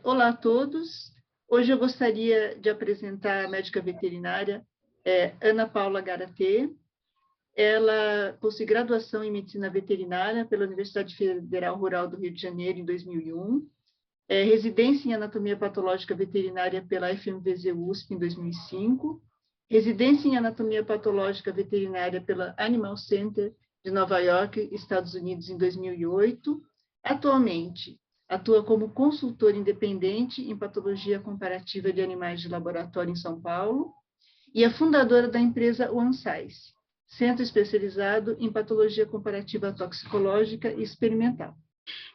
Olá a todos. Hoje eu gostaria de apresentar a médica veterinária Ana Paula Garatê. Ela possui graduação em medicina veterinária pela Universidade Federal Rural do Rio de Janeiro em 2001, residência em anatomia patológica veterinária pela FMVZ-USP em 2005, residência em anatomia patológica veterinária pela Animal Center de Nova York, Estados Unidos, em 2008. Atualmente, atua como consultora independente em patologia comparativa de animais de laboratório em São Paulo e é fundadora da empresa OneSize, centro especializado em patologia comparativa toxicológica e experimental.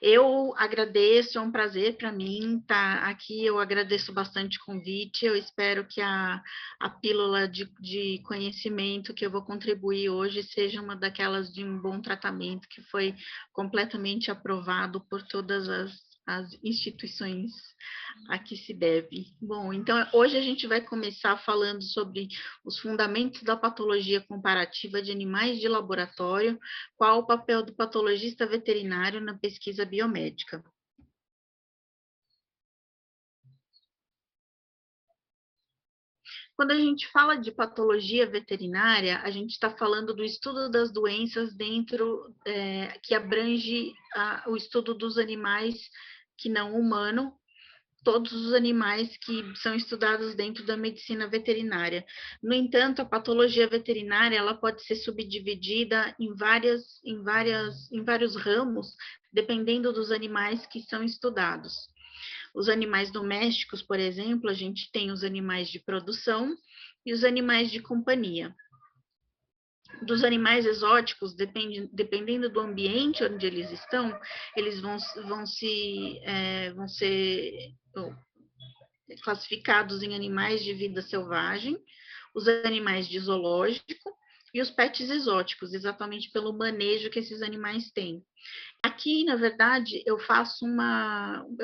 Eu agradeço, é um prazer para mim estar aqui, eu agradeço bastante o convite, eu espero que a pílula de conhecimento que eu vou contribuir hoje seja uma daquelas de um bom tratamento que foi completamente aprovado por todas as instituições a que se deve. Bom, então hoje a gente vai começar falando sobre os fundamentos da patologia comparativa de animais de laboratório, qual o papel do patologista veterinário na pesquisa biomédica. Quando a gente fala de patologia veterinária, a gente está falando do estudo das doenças dentro, que abrange o estudo dos animais que não humano, todos os animais que são estudados dentro da medicina veterinária. No entanto, a patologia veterinária ela pode ser subdividida em vários ramos, dependendo dos animais que são estudados. Os animais domésticos, por exemplo, a gente tem os animais de produção e os animais de companhia. Dos animais exóticos, dependendo do ambiente onde eles estão, eles vão ser classificados em animais de vida selvagem, os animais de zoológico e os pets exóticos, exatamente pelo manejo que esses animais têm. Aqui, na verdade, eu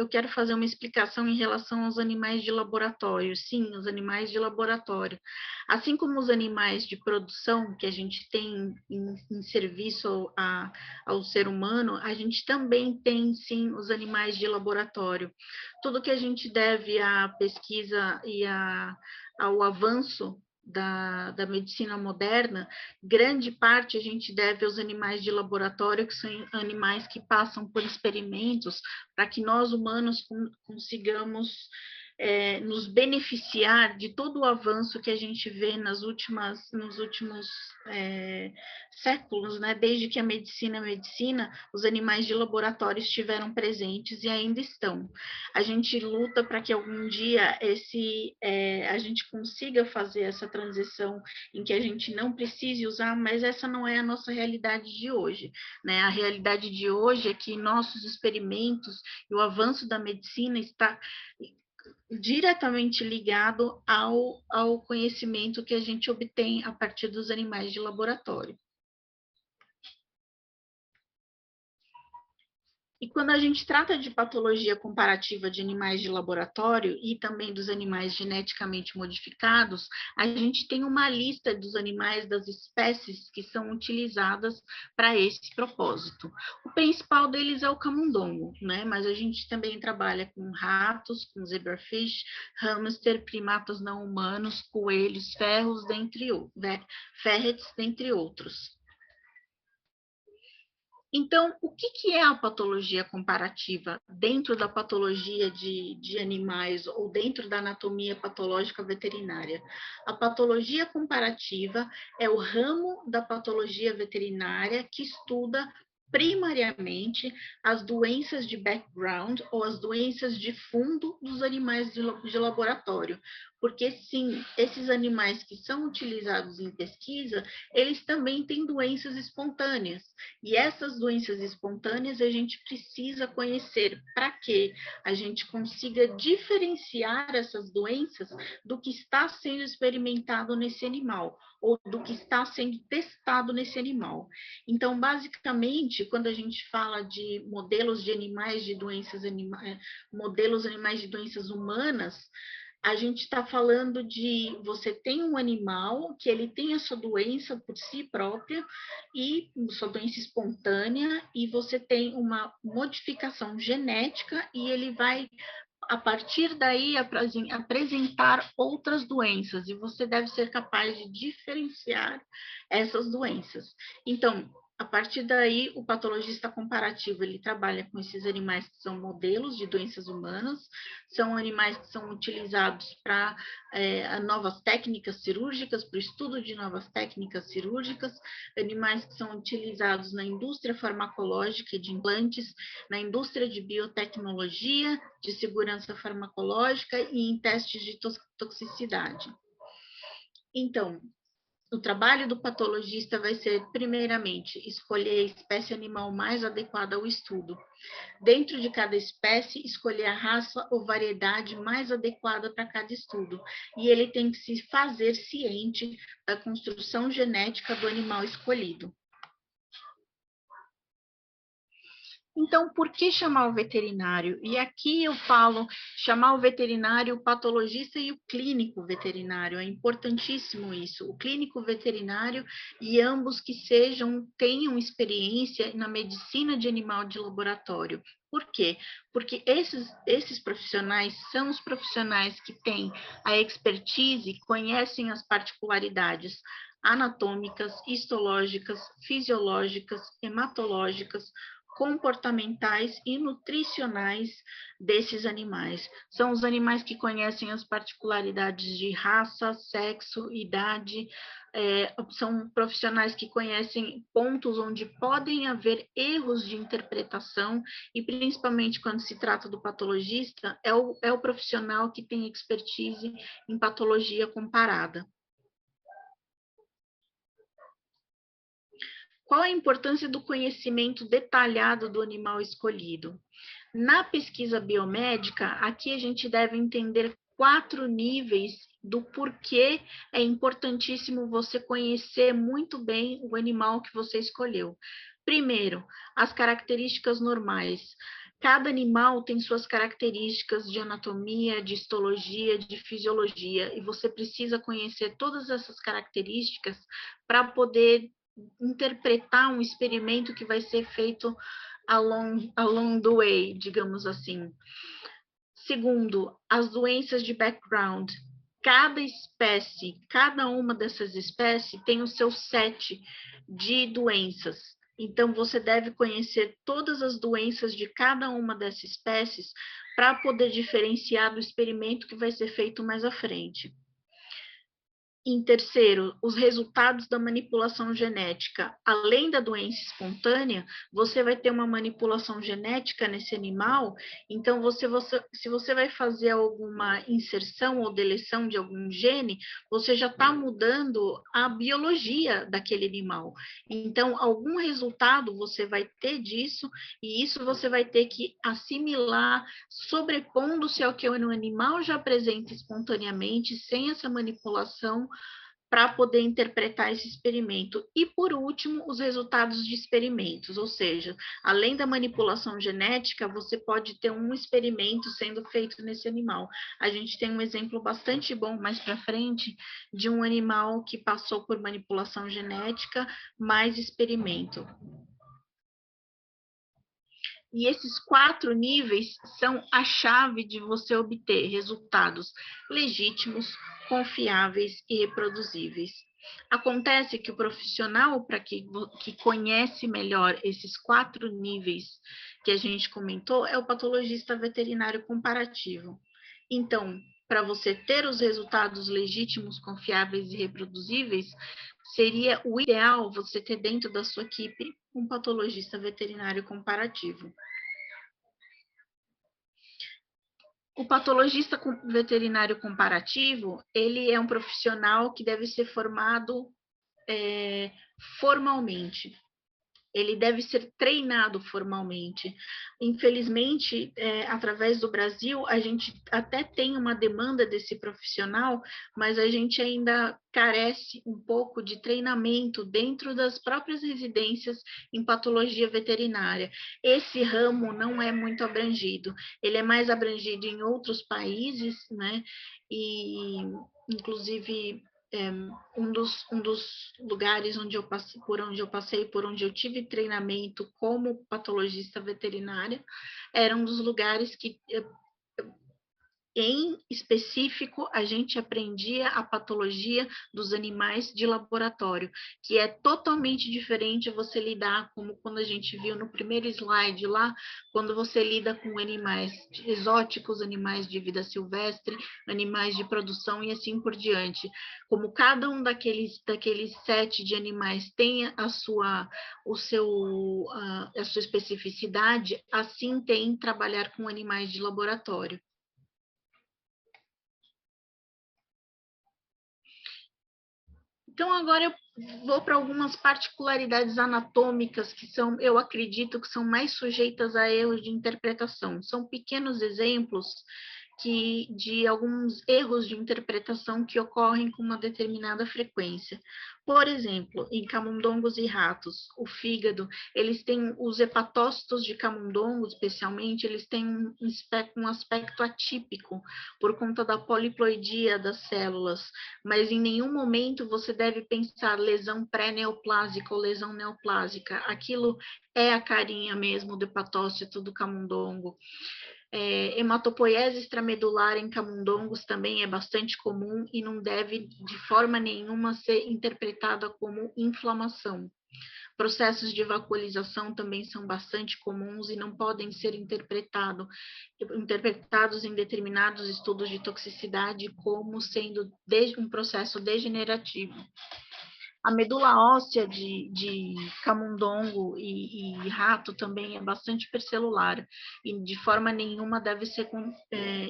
quero fazer uma explicação em relação aos animais de laboratório. Sim, os animais de laboratório. Assim como os animais de produção que a gente tem em serviço ao ser humano, a gente também tem, sim, os animais de laboratório. Tudo que a gente deve à pesquisa e ao avanço da medicina moderna, grande parte a gente deve aos animais de laboratório, que são animais que passam por experimentos para que nós humanos consigamos nos beneficiar de todo o avanço que a gente vê nos últimos séculos, né? Desde que a medicina é medicina, os animais de laboratório estiveram presentes e ainda estão. A gente luta para que algum dia a gente consiga fazer essa transição em que a gente não precise usar, mas essa não é a nossa realidade de hoje, né? A realidade de hoje é que nossos experimentos e o avanço da medicina está diretamente ligado ao conhecimento que a gente obtém a partir dos animais de laboratório. E quando a gente trata de patologia comparativa de animais de laboratório e também dos animais geneticamente modificados, a gente tem uma lista dos animais, das espécies que são utilizadas para esse propósito. O principal deles é o camundongo, né? Mas a gente também trabalha com ratos, com zebrafish, hamster, primatas não humanos, coelhos, ferrets, dentre outros. Então, o que é a patologia comparativa dentro da patologia de animais ou dentro da anatomia patológica veterinária? A patologia comparativa é o ramo da patologia veterinária que estuda primariamente as doenças de background ou as doenças de fundo dos animais de laboratório, porque sim, esses animais que são utilizados em pesquisa, eles também têm doenças espontâneas, e essas doenças espontâneas a gente precisa conhecer para que a gente consiga diferenciar essas doenças do que está sendo experimentado nesse animal, ou do que está sendo testado nesse animal. Então, basicamente, quando a gente fala de modelos de animais de doenças modelos animais de doenças humanas, a gente está falando de você tem um animal que ele tem a sua doença por si própria e sua doença espontânea, e você tem uma modificação genética e ele vai a partir daí, apresentar outras doenças, e você deve ser capaz de diferenciar essas doenças. Então, a partir daí, o patologista comparativo, ele trabalha com esses animais que são modelos de doenças humanas, são animais que são utilizados para novas técnicas cirúrgicas, para o estudo de novas técnicas cirúrgicas, animais que são utilizados na indústria farmacológica e de implantes, na indústria de biotecnologia, de segurança farmacológica e em testes de toxicidade. Então, o trabalho do patologista vai ser, primeiramente, escolher a espécie animal mais adequada ao estudo. Dentro de cada espécie, escolher a raça ou variedade mais adequada para cada estudo. E ele tem que se fazer ciente da construção genética do animal escolhido. Então, por que chamar o veterinário? E aqui eu falo chamar o veterinário, o patologista e o clínico veterinário. É importantíssimo isso. O clínico veterinário e ambos que tenham experiência na medicina de animal de laboratório. Por quê? Porque esses profissionais são os profissionais que têm a expertise, conhecem as particularidades anatômicas, histológicas, fisiológicas, hematológicas, comportamentais e nutricionais desses animais. São os animais que conhecem as particularidades de raça, sexo, idade, são profissionais que conhecem pontos onde podem haver erros de interpretação, e principalmente quando se trata do patologista, é o profissional que tem expertise em patologia comparada. Qual a importância do conhecimento detalhado do animal escolhido? Na pesquisa biomédica, aqui a gente deve entender 4 níveis do porquê é importantíssimo você conhecer muito bem o animal que você escolheu. Primeiro, as características normais. Cada animal tem suas características de anatomia, de histologia, de fisiologia, e você precisa conhecer todas essas características para poder interpretar um experimento que vai ser feito along the way, digamos assim. Segundo, as doenças de background. Cada uma dessas espécies tem o seu set de doenças. Então, você deve conhecer todas as doenças de cada uma dessas espécies para poder diferenciar do experimento que vai ser feito mais à frente. Em terceiro, os resultados da manipulação genética. Além da doença espontânea, você vai ter uma manipulação genética nesse animal, então se você vai fazer alguma inserção ou deleção de algum gene, você já está mudando a biologia daquele animal. Então, algum resultado você vai ter disso, e isso você vai ter que assimilar, sobrepondo-se ao que o animal já apresenta espontaneamente, sem essa manipulação, para poder interpretar esse experimento. E, por último, os resultados de experimentos, ou seja, além da manipulação genética, você pode ter um experimento sendo feito nesse animal. A gente tem um exemplo bastante bom mais para frente de um animal que passou por manipulação genética mais experimento. E esses 4 níveis são a chave de você obter resultados legítimos, confiáveis e reproduzíveis. Acontece que o profissional que conhece melhor esses 4 níveis que a gente comentou é o patologista veterinário comparativo. Então, para você ter os resultados legítimos, confiáveis e reproduzíveis, seria o ideal você ter dentro da sua equipe um patologista veterinário comparativo. O patologista veterinário comparativo, ele é um profissional que deve ser formado formalmente. Ele deve ser treinado formalmente. Infelizmente, através do Brasil, a gente até tem uma demanda desse profissional, mas a gente ainda carece um pouco de treinamento dentro das próprias residências em patologia veterinária. Esse ramo não é muito abrangido, ele é mais abrangido em outros países, né? E, inclusive, um dos lugares por onde eu tive treinamento como patologista veterinária, era um dos lugares que em específico, a gente aprendia a patologia dos animais de laboratório, que é totalmente diferente você lidar, como quando a gente viu no primeiro slide lá, quando você lida com animais exóticos, animais de vida silvestre, animais de produção e assim por diante. Como cada um daqueles set de animais tem a sua especificidade, assim tem trabalhar com animais de laboratório. Então, agora eu vou para algumas particularidades anatômicas que são, eu acredito, que são mais sujeitas a erros de interpretação. São pequenos exemplos de alguns erros de interpretação que ocorrem com uma determinada frequência. Por exemplo, em camundongos e ratos, o fígado, eles têm os hepatócitos de camundongo, especialmente, eles têm um aspecto atípico por conta da poliploidia das células, mas em nenhum momento você deve pensar lesão pré-neoplásica ou lesão neoplásica. Aquilo é a carinha mesmo do hepatócito do camundongo. Hematopoiese extramedular em camundongos também é bastante comum e não deve, de forma nenhuma, ser interpretada como inflamação. Processos de vacuolização também são bastante comuns e não podem ser interpretados em determinados estudos de toxicidade como sendo um processo degenerativo. A medula óssea de camundongo e rato também é bastante percelular e de forma nenhuma deve ser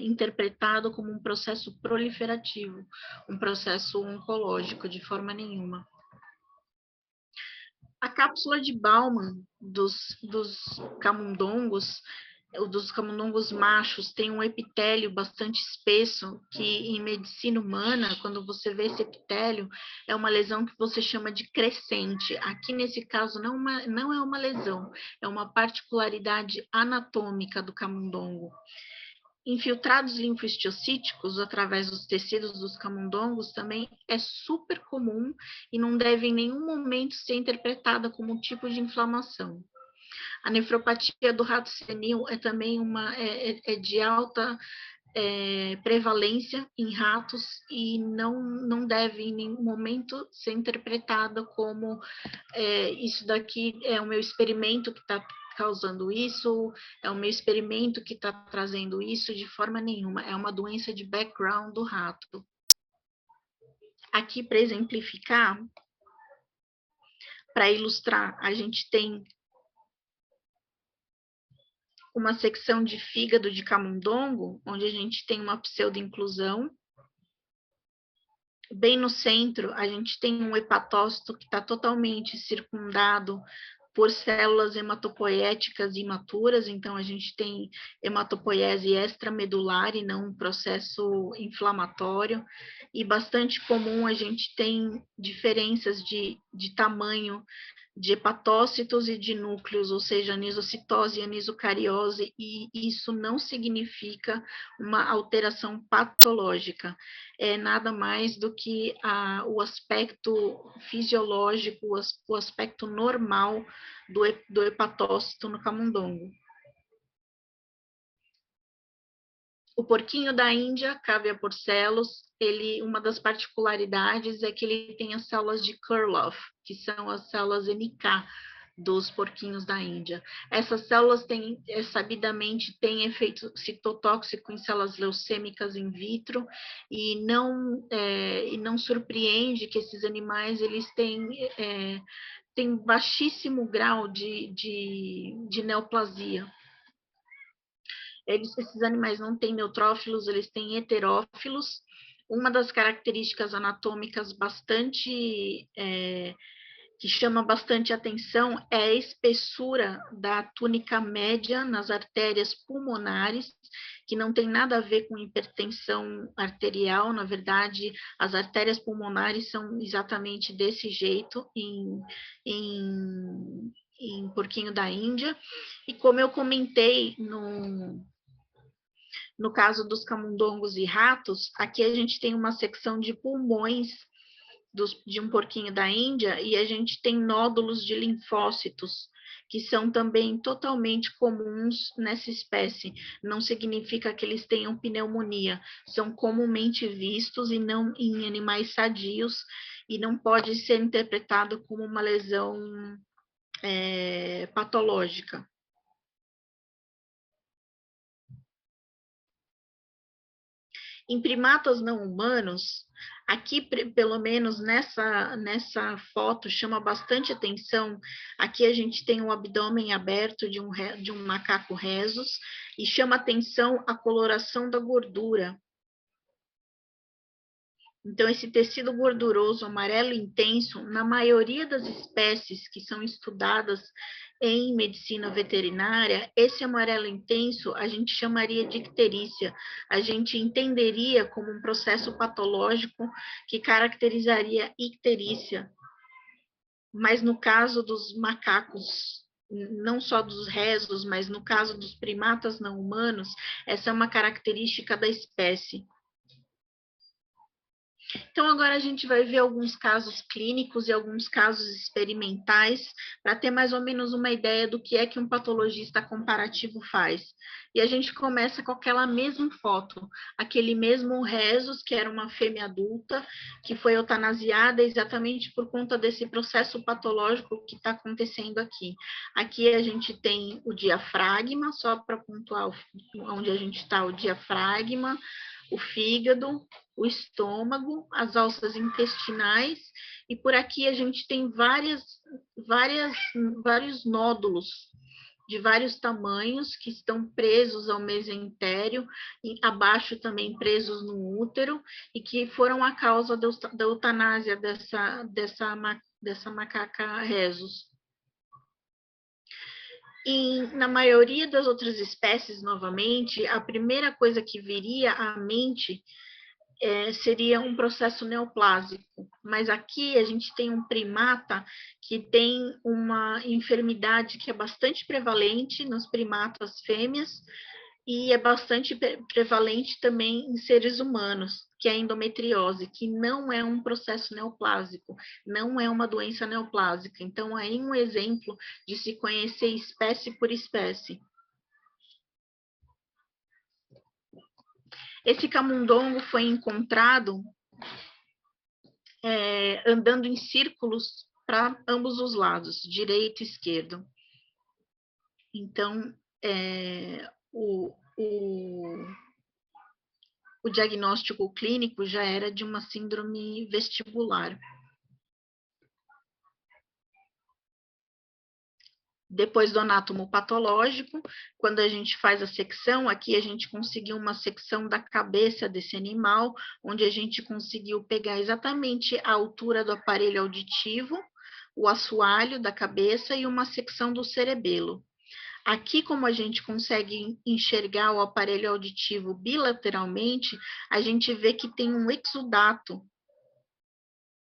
interpretado como um processo proliferativo, um processo oncológico, de forma nenhuma. A cápsula de Bauman dos camundongos machos tem um epitélio bastante espesso, que em medicina humana, quando você vê esse epitélio, é uma lesão que você chama de crescente. Aqui, nesse caso, não é uma lesão, é uma particularidade anatômica do camundongo. Infiltrados linfohistiocytíticos através dos tecidos dos camundongos também é super comum e não deve em nenhum momento ser interpretada como um tipo de inflamação. A nefropatia do rato senil é também de alta prevalência em ratos e não deve em nenhum momento ser interpretada como isso daqui é o meu experimento que está causando isso, é o meu experimento que está trazendo isso, de forma nenhuma. É uma doença de background do rato. Aqui, para exemplificar, para ilustrar, a gente tem uma secção de fígado de camundongo, onde a gente tem uma pseudo-inclusão. Bem no centro, a gente tem um hepatócito que está totalmente circundado por células hematopoéticas imaturas, então a gente tem hematopoiese extramedular e não um processo inflamatório, e bastante comum a gente tem diferenças de tamanho de hepatócitos e de núcleos, ou seja, anisocitose e anisocariose, e isso não significa uma alteração patológica, é nada mais do que o aspecto fisiológico, o aspecto normal do hepatócito no camundongo. O porquinho da Índia, Cavia porcellus, uma das particularidades é que ele tem as células de Kurloff, que são as células NK dos porquinhos da Índia. Essas células sabidamente têm efeito citotóxico em células leucêmicas in vitro e não surpreende que esses animais eles têm baixíssimo grau de neoplasia. Esses animais não têm neutrófilos, eles têm heterófilos. Uma das características anatômicas que chama bastante atenção é a espessura da túnica média nas artérias pulmonares, que não tem nada a ver com hipertensão arterial. Na verdade, as artérias pulmonares são exatamente desse jeito em porquinho da Índia. E como eu comentei no caso dos camundongos e ratos, aqui a gente tem uma secção de pulmões de um porquinho da Índia e a gente tem nódulos de linfócitos que são também totalmente comuns nessa espécie. Não significa que eles tenham pneumonia, são comumente vistos e não em animais sadios, e não pode ser interpretado como uma lesão patológica. Em primatas não humanos, aqui, pelo menos nessa foto, chama bastante atenção. Aqui a gente tem o abdômen aberto de um macaco rhesus, e chama atenção a coloração da gordura. Então, esse tecido gorduroso amarelo intenso, na maioria das espécies que são estudadas em medicina veterinária, esse amarelo intenso a gente chamaria de icterícia. A gente entenderia como um processo patológico que caracterizaria icterícia. Mas no caso dos macacos, não só dos rhesus, mas no caso dos primatas não humanos, essa é uma característica da espécie. Então, agora a gente vai ver alguns casos clínicos e alguns casos experimentais para ter mais ou menos uma ideia do que é que um patologista comparativo faz. E a gente começa com aquela mesma foto, aquele mesmo rhesus, que era uma fêmea adulta, que foi eutanasiada exatamente por conta desse processo patológico que está acontecendo aqui. Aqui a gente tem o diafragma, só para pontuar onde a gente está, o diafragma, o fígado, o estômago, as alças intestinais, e por aqui a gente tem vários nódulos de vários tamanhos que estão presos ao mesentério, e abaixo também presos no útero, e que foram a causa da eutanásia dessa macaca rhesus. E na maioria das outras espécies, novamente, a primeira coisa que viria à mente seria um processo neoplásico, mas aqui a gente tem um primata que tem uma enfermidade que é bastante prevalente nos primatas fêmeas e é bastante prevalente também em seres humanos, que é a endometriose, que não é um processo neoplásico, não é uma doença neoplásica. Então, aí um exemplo de se conhecer espécie por espécie. Esse camundongo foi encontrado andando em círculos para ambos os lados, direito e esquerdo. Então, o diagnóstico clínico já era de uma síndrome vestibular. Depois do anátomo patológico, quando a gente faz a secção, aqui a gente conseguiu uma secção da cabeça desse animal, onde a gente conseguiu pegar exatamente a altura do aparelho auditivo, o assoalho da cabeça e uma secção do cerebelo. Aqui, como a gente consegue enxergar o aparelho auditivo bilateralmente, a gente vê que tem um exudato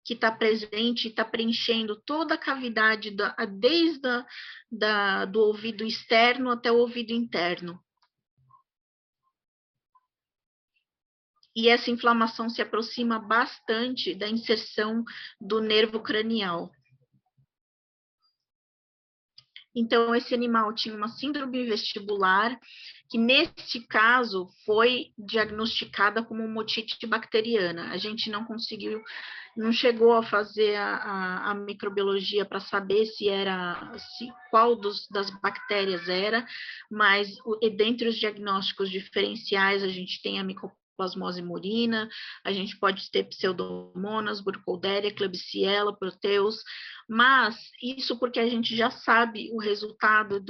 que está presente e está preenchendo toda a cavidade, desde do ouvido externo até o ouvido interno. E essa inflamação se aproxima bastante da inserção do nervo cranial. Então, esse animal tinha uma síndrome vestibular, que nesse caso foi diagnosticada como uma otite bacteriana. A gente não chegou a fazer a microbiologia para saber qual das bactérias era, mas dentre os diagnósticos diferenciais a gente tem a Mycoplasmose murina, a gente pode ter Pseudomonas, Burkholderia, Klebsiella, Proteus, mas isso porque a gente já sabe o resultado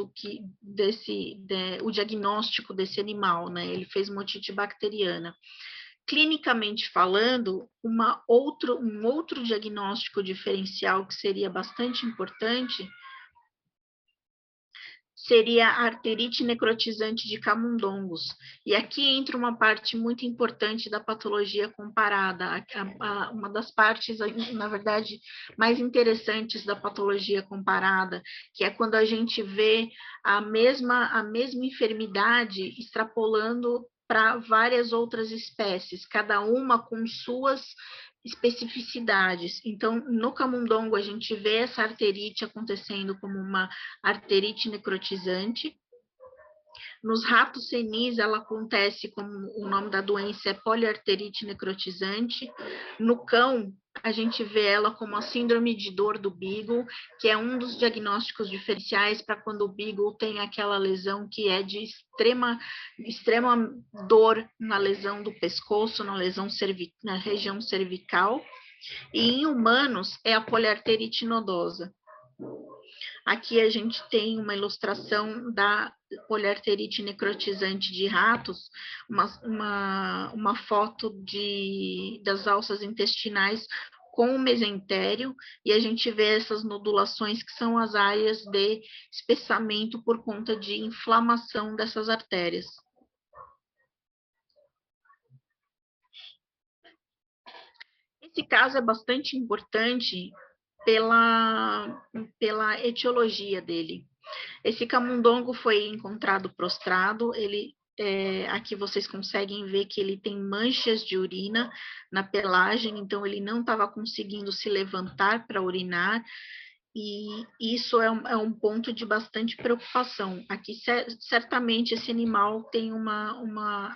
o diagnóstico desse animal, né? Ele fez uma otite bacteriana. Clinicamente falando, um outro diagnóstico diferencial que seria bastante importante seria a arterite necrotizante de camundongos. E aqui entra uma parte muito importante da patologia comparada, uma das partes, na verdade, mais interessantes da patologia comparada, que é quando a gente vê a mesma enfermidade extrapolando para várias outras espécies, cada uma com suas especificidades. Então, no camundongo, a gente vê essa arterite acontecendo como uma arterite necrotizante. Nos ratos senis, ela acontece como o nome da doença é poliarterite necrotizante. No cão, a gente vê ela como a síndrome de dor do beagle, que é um dos diagnósticos diferenciais para quando o beagle tem aquela lesão que é de extrema dor na lesão do pescoço, na região cervical. E em humanos, é a poliarterite nodosa. Aqui a gente tem uma ilustração da poliarterite necrotizante de ratos, uma foto das alças intestinais com o mesentério, e a gente vê essas nodulações que são as áreas de espessamento por conta de inflamação dessas artérias. Esse caso é bastante importante pela etiologia dele. Esse camundongo foi encontrado prostrado, aqui vocês conseguem ver que ele tem manchas de urina na pelagem, então ele não estava conseguindo se levantar para urinar, e isso é um ponto de bastante preocupação. Aqui, certamente, esse animal tem uma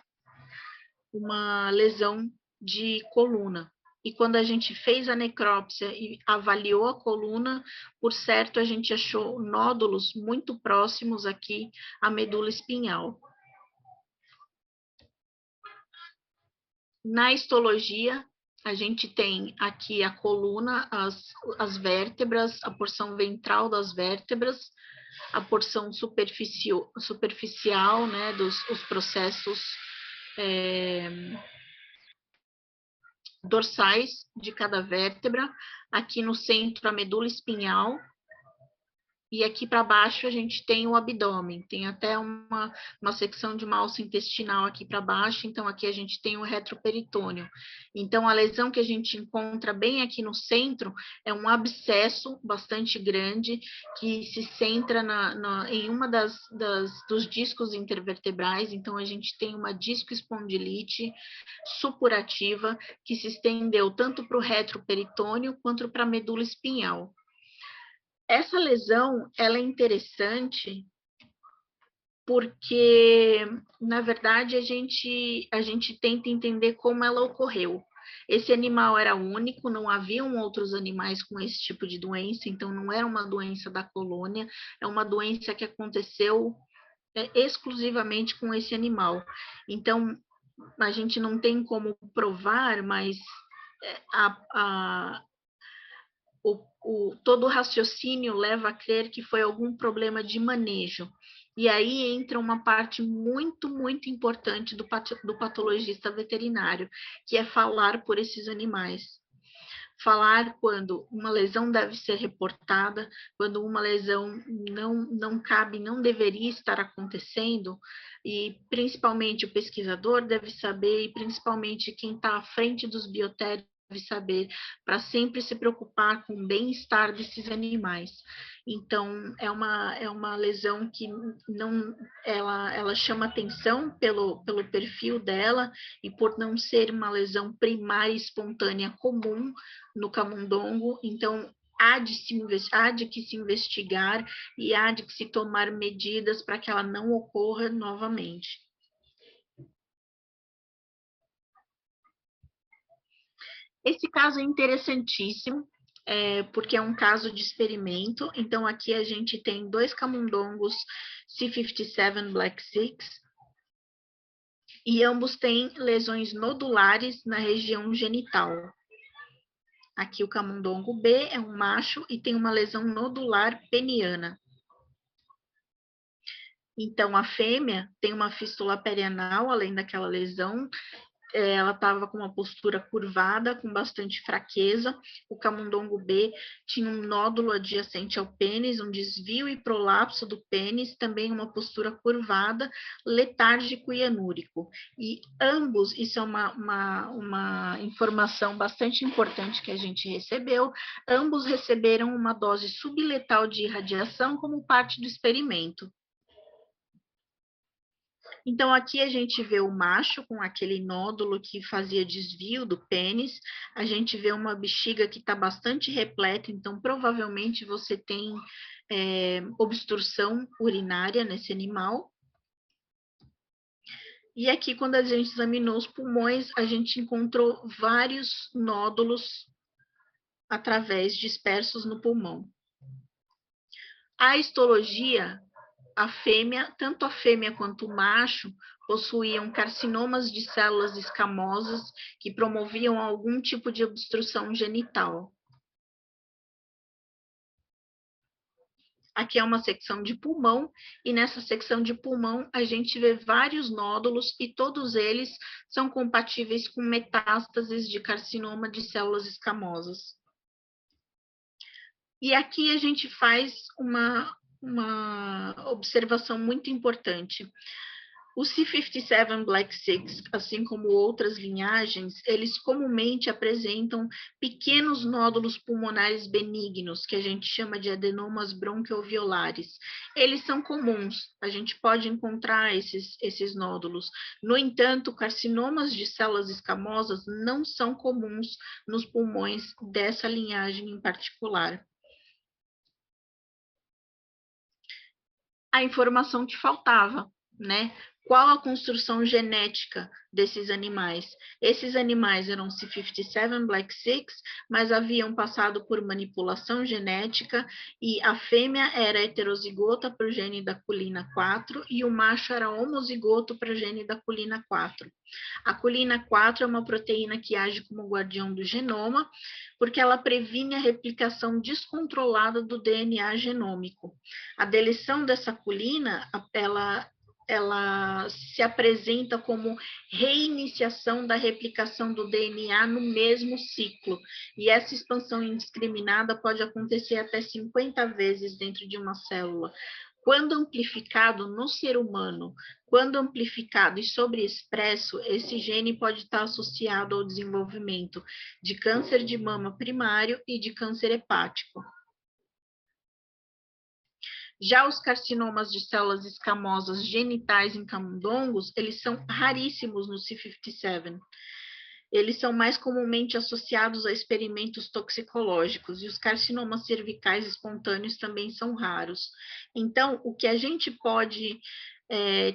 lesão de coluna. E quando a gente fez a necrópsia e avaliou a coluna, por certo, a gente achou nódulos muito próximos aqui à medula espinhal. Na histologia, a gente tem aqui a coluna, as vértebras, a porção ventral das vértebras, a porção superficial, né, os processos dorsais de cada vértebra, aqui no centro a medula espinhal, e aqui para baixo a gente tem o abdômen, tem até uma secção de uma alça intestinal aqui para baixo, então aqui a gente tem o retroperitônio. Então a lesão que a gente encontra bem aqui no centro é um abscesso bastante grande que se centra em uma dos discos intervertebrais, então a gente tem uma discoespondilite supurativa que se estendeu tanto para o retroperitônio quanto para a medula espinhal. Essa lesão, ela é interessante porque, na verdade, a gente tenta entender como ela ocorreu. Esse animal era único, não haviam outros animais com esse tipo de doença, então não era uma doença da colônia, é uma doença que aconteceu exclusivamente com esse animal. Então, a gente não tem como provar, mas todo o raciocínio leva a crer que foi algum problema de manejo. E aí entra uma parte muito, muito importante do patologista veterinário, que é falar por esses animais. Falar quando uma lesão deve ser reportada, quando uma lesão não cabe, não deveria estar acontecendo, e principalmente o pesquisador deve saber, e principalmente quem está à frente dos biotéricos deve saber, para sempre se preocupar com o bem-estar desses animais. Então, é uma lesão que ela chama atenção pelo perfil dela e por não ser uma lesão primária espontânea comum no camundongo, então há de que se investigar e há de que se tomar medidas para que ela não ocorra novamente. Esse caso é interessantíssimo, porque é um caso de experimento. Então, aqui a gente tem 2 camundongos C57 Black Six, e ambos têm lesões nodulares na região genital. Aqui o camundongo B é um macho e tem uma lesão nodular peniana. Então, a fêmea tem uma fístula perianal, além daquela lesão, ela estava com uma postura curvada, com bastante fraqueza. O camundongo B tinha um nódulo adjacente ao pênis, um desvio e prolapso do pênis, também uma postura curvada, letárgico e anúrico. E ambos, isso é uma informação bastante importante que a gente recebeu, ambos receberam uma dose subletal de irradiação como parte do experimento. Então, aqui a gente vê o macho com aquele nódulo que fazia desvio do pênis, a gente vê uma bexiga que está bastante repleta, então provavelmente você tem obstrução urinária nesse animal. E aqui, quando a gente examinou os pulmões, a gente encontrou vários nódulos dispersos no pulmão. A histologia, tanto a fêmea quanto o macho, possuíam carcinomas de células escamosas que promoviam algum tipo de obstrução genital. Aqui é uma secção de pulmão, e nessa secção de pulmão a gente vê vários nódulos, e todos eles são compatíveis com metástases de carcinoma de células escamosas. E aqui a gente faz uma observação muito importante. O C57 Black 6, assim como outras linhagens, eles comumente apresentam pequenos nódulos pulmonares benignos, que a gente chama de adenomas bronquioalveolares. Eles são comuns, a gente pode encontrar esses nódulos. No entanto, carcinomas de células escamosas não são comuns nos pulmões dessa linhagem em particular. A informação que faltava, né? Qual a construção genética desses animais? Esses animais eram C57 Black 6, mas haviam passado por manipulação genética, e a fêmea era heterozigota para o gene da colina 4 e o macho era homozigoto para o gene da colina 4. A colina 4 é uma proteína que age como guardião do genoma, porque ela previne a replicação descontrolada do DNA genômico. A deleção dessa colina, ela se apresenta como reiniciação da replicação do DNA no mesmo ciclo, e essa expansão indiscriminada pode acontecer até 50 vezes dentro de uma célula. Quando amplificado no ser humano, quando amplificado e sobreexpresso, esse gene pode estar associado ao desenvolvimento de câncer de mama primário e de câncer hepático. Já os carcinomas de células escamosas genitais em camundongos, eles são raríssimos no C57. Eles são mais comumente associados a experimentos toxicológicos, e os carcinomas cervicais espontâneos também são raros. Então, o que a gente pode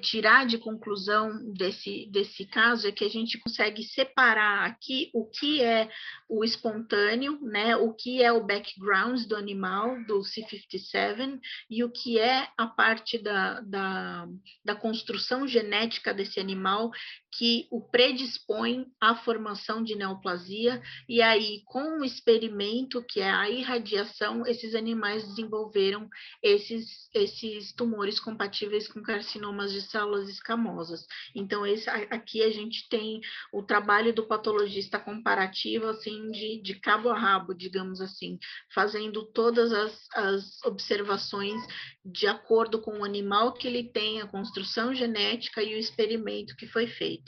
tirar de conclusão desse caso é que a gente consegue separar aqui o que é o espontâneo, né, o que é o background do animal, do C57, e o que é a parte da construção genética desse animal que o predispõe à formação de neoplasia, e aí, com o experimento, que é a irradiação, esses animais desenvolveram esses tumores compatíveis com carcinomas de células escamosas. Então, aqui a gente tem o trabalho do patologista comparativo, assim, de cabo a rabo, digamos assim, fazendo todas as observações de acordo com o animal que ele tem, a construção genética e o experimento que foi feito.